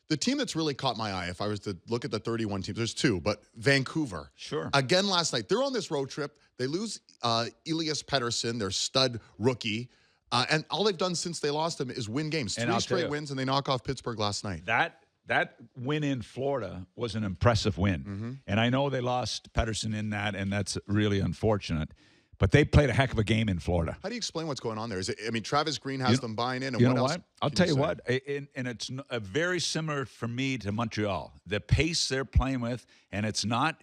The team that's really caught my eye, if I was to look at the 31 teams, there's two, but Vancouver. Sure. Again last night. They're on this road trip. They lose Elias Pettersson, their stud rookie. And all they've done since they lost him is win games. Three straight wins, and they knock off Pittsburgh last night. That win in Florida was an impressive win. And I know they lost Pettersson in that, and that's really unfortunate. But they played a heck of a game in Florida. How do you explain what's going on there? Is it, I mean, Travis Green has them buying in, and you what know else? What? I'll tell you what, and it's very similar for me to Montreal. The pace they're playing with, and it's not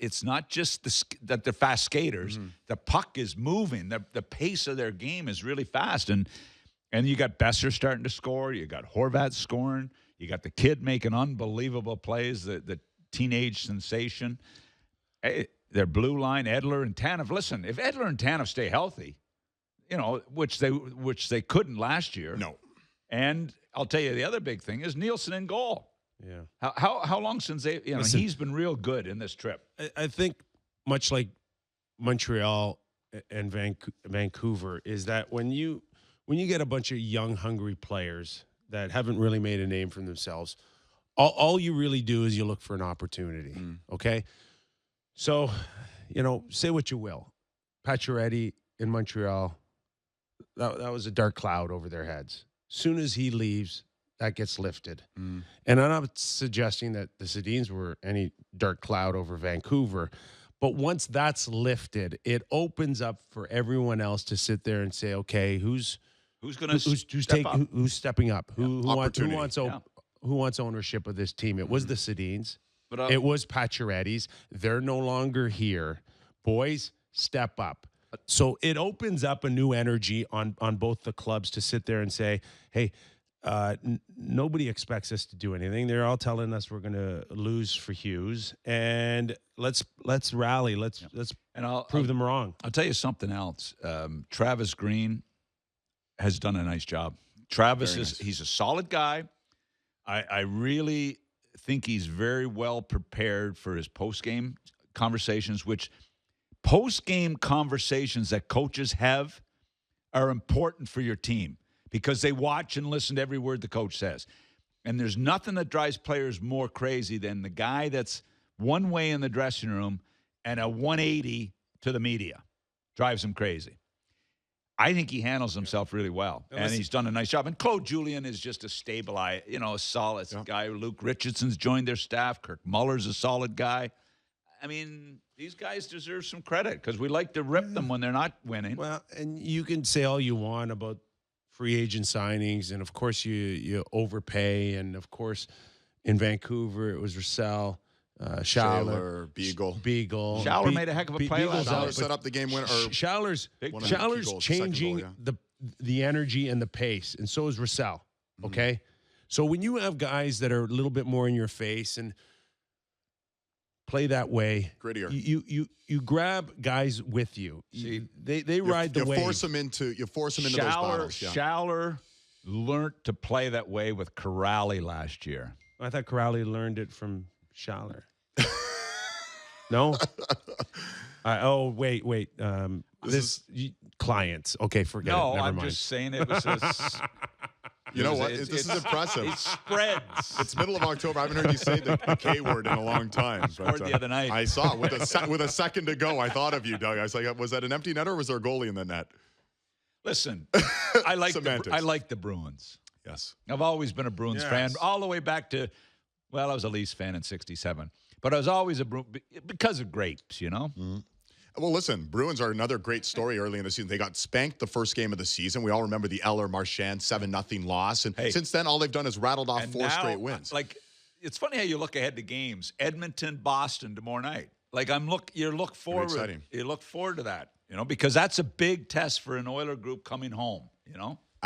just that they're fast skaters. The puck is moving. The pace of their game is really fast, and you got Besser starting to score. You got Horvat scoring. You got the kid making unbelievable plays. The teenage sensation. Hey, their blue line, Edler and Tanev. Listen, if Edler and Tanev stay healthy, you know, which they couldn't last year. No. And I'll tell you the other big thing is Nielsen in goal. Yeah. How long since they? You know, Listen, he's been real good in this trip. I think much like Montreal and Vancouver is that when you get a bunch of young, hungry players that haven't really made a name for themselves, all you really do is you look for an opportunity. Okay. So, you know, say what you will. Pacioretty in Montreal, that was a dark cloud over their heads. Soon as he leaves, that gets lifted. And I'm not suggesting that the Sedins were any dark cloud over Vancouver, but once that's lifted, it opens up for everyone else to sit there and say, okay, who's stepping up? Who wants ownership of this team? It was the Sedins. It was Pacioretty's. They're no longer here. Boys, step up. So it opens up a new energy on both the clubs to sit there and say, hey, nobody expects us to do anything. They're all telling us we're going to lose for Hughes, and let's rally. Let's prove them wrong. I'll tell you something else. Travis Green has done a nice job. Travis he's a solid guy. I really think he's very well prepared for his post-game conversations, which post-game conversations that coaches have are important for your team because they watch and listen to every word the coach says. And there's nothing that drives players more crazy than the guy that's one way in the dressing room and a 180 to the media. Drives them crazy. I think he handles himself really well, and he's done a nice job. And Claude Julien is just a stable, a solid guy. Luke Richardson's joined their staff. Kirk Muller's a solid guy. I mean, these guys deserve some credit because we like to rip them when they're not winning. Well, and you can say all you want about free agent signings, and of course you overpay, and of course in Vancouver it was Roussel. Schaller, Beagle. Schaller made a heck of a play last night. Schaller set up the game winner. Schaller's changing the energy and the pace, and so is Roussel. Okay, so when you have guys that are a little bit more in your face and play that way, grittier, you grab guys with you. They ride the wave. You force them into those battles. Yeah. Schaller learned to play that way with Corrali last year. I thought Corrali learned it from Schaller. No? Wait. Clients. Okay, forget it. Never mind. Just saying it was You know what? This is impressive. It spreads. It's middle of October. I haven't heard you say the K word in a long time. Scored the other night. I saw with a second to go. I thought of you, Doug. I was like, was that an empty net or was there a goalie in the net? Listen, I like the Bruins. Yes. I've always been a Bruins fan, all the way back to, I was a Leafs fan in '67. But I was always because of grapes, you know? Well, listen, Bruins are another great story early in the season. They got spanked the first game of the season. We all remember the Eller-Marchand 7-0 loss. And since then, all they've done is rattled off four straight wins. It's funny how you look ahead to games. Edmonton, Boston tomorrow night. You look forward to that, because that's a big test for an Oiler group coming home,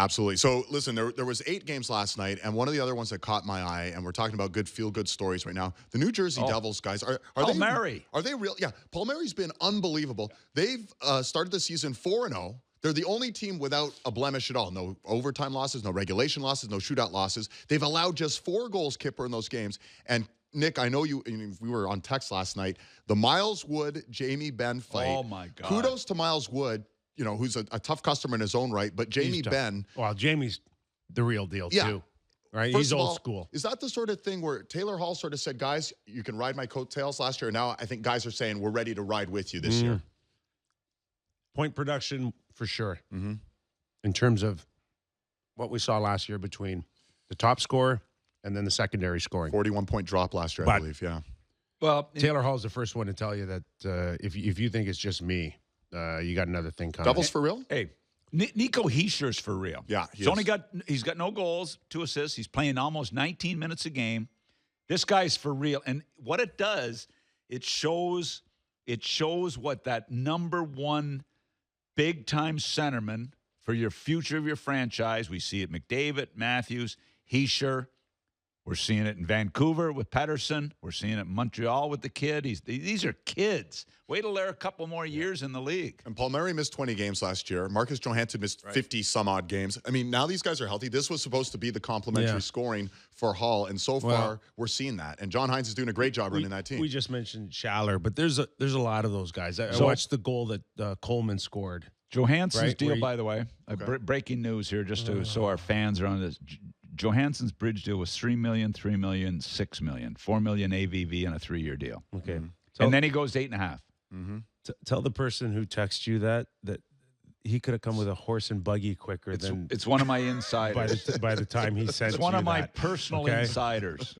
Absolutely. So, listen, there was 8 games last night, and one of the other ones that caught my eye, and we're talking about good feel-good stories right now, the New Jersey Devils, guys, are they real? Yeah, Palmieri's been unbelievable. They've started the season 4-0. They're the only team without a blemish at all. No overtime losses, no regulation losses, no shootout losses. They've allowed just 4 goals, Kipper, in those games. And, Nick, I know we were on text last night. The Miles Wood, Jamie Benn fight. Oh, my God. Kudos to Miles Wood. Who's a tough customer in his own right, but Jamie Benn. Well, Jamie's the real deal, too. right? First He's of old all, school. Is that the sort of thing where Taylor Hall sort of said, guys, you can ride my coattails last year? Now I think guys are saying we're ready to ride with you this year. Point production for sure. Mm-hmm. In terms of what we saw last year between the top scorer and then the secondary scoring. 41-point drop last year, I believe, yeah. Well, Taylor Hall's the first one to tell you that if you think it's just me, you got another thing coming. Devils for real? Hey, Nico Heischer's for real. Yeah, he's got no goals, 2 assists. He's playing almost 19 minutes a game. This guy's for real. And what it does, it shows what that number one big-time centerman for your future of your franchise. We see it McDavid, Matthews, Hischier. We're seeing it in Vancouver with Pettersson. We're seeing it in Montreal with the kid. These are kids. Wait till they're a couple more years in the league. And Palmieri missed 20 games last year. Marcus Johansson missed 50-some-odd games. I mean, now these guys are healthy. This was supposed to be the complementary scoring for Hall, and so far we're seeing that. And John Hines is doing a great job running that team. We just mentioned Schaller, but there's a lot of those guys. I watched the goal that Coleman scored. Johansson's deal, by the way, breaking news here, just so our fans are on this. Johansson's bridge deal was $3 million, $3 million, $6 million, $4 million AVV and a 3-year deal. Okay, and then he goes to 8.5. Mm-hmm. Tell the person who texts you that he could have come with a horse and buggy quicker than. It's one of my insiders. by the time he sent it's one of my that. personal insiders.